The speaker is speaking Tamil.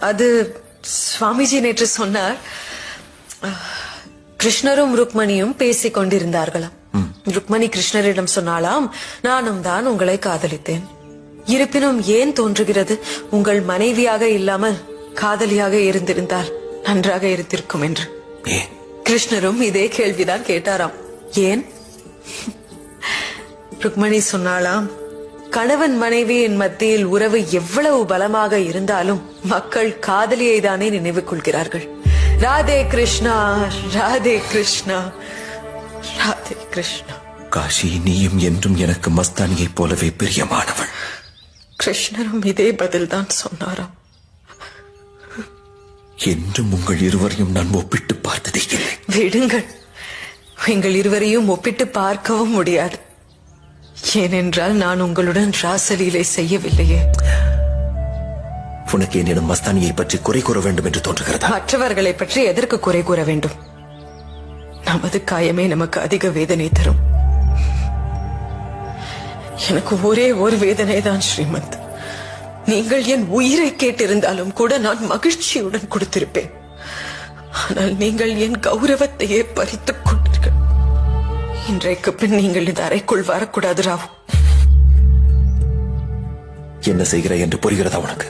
அது சுவாமிஜி நேற்று சொன்னார். கிருஷ்ணரும் ருக்மணியும் பேசிக் கொண்டிருந்தார்களாம். ருக்மணி கிருஷ்ணரிடம் சொன்னாலாம், நானும் தான் உங்களை காதலித்தேன். இருப்பினும் ஏன் தோன்றுகிறது உங்கள் மனைவியாக இல்லாமல் காதலியாக இருந்திருந்தால் நன்றாக இருந்திருக்கும் என்று. கிருஷ்ணரும் இதே கேள்விதான் கேட்டாராம். ஏன்? ருக்மணி சொன்னாலாம், கணவன் மனைவியின் மத்தியில் உறவு எவ்வளவு பலமாக இருந்தாலும் மக்கள் காதலியை தானே நினைவு கொள்கிறார்கள். ராதே கிருஷ்ணா, ராதே கிருஷ்ணா, ராதே கிருஷ்ணா. காஷி, நீயும் என்றும் எனக்கு மஸ்தானியை போலவே பிரியமானவள். கிருஷ்ணரும் இதே பதில் தான் சொன்னாராம். என்றும் உங்கள் இருவரையும் நான் ஒப்பிட்டு பார்த்ததே இல்லை. விடுங்கள், எங்கள் இருவரையும் ஒப்பிட்டு பார்க்கவும் முடியாது. ஏனென்றால் நான் உங்களுடன் ராசலீலை செய்யவில்லையே. உனக்கு என்னிடம் மஸ்தானியை பற்றி குறை கூற வேண்டும் என்று தோன்றுகிறதா? மற்றவர்களை பற்றி எதற்கு குறை கூற வேண்டும்? நமது காயமே நமக்கு அதிக வேதனை தரும். எனக்கு ஒரே ஒரு வேதனை தான் ஸ்ரீமத். நீங்கள் என் உயிரை கேட்டிருந்தாலும் கூட நான் மகிழ்ச்சியுடன் கொடுத்திருப்பேன். ஆனால் நீங்கள் என் கௌரவத்தையே பறித்துக் கொண்டீர்கள். இன்றைக்கு பின் நீங்கள் இந்த அறைக்குள் வரக்கூடாது ராவ். என்ன செய்கிறாய் என்று புரிகிறதா உனக்கு?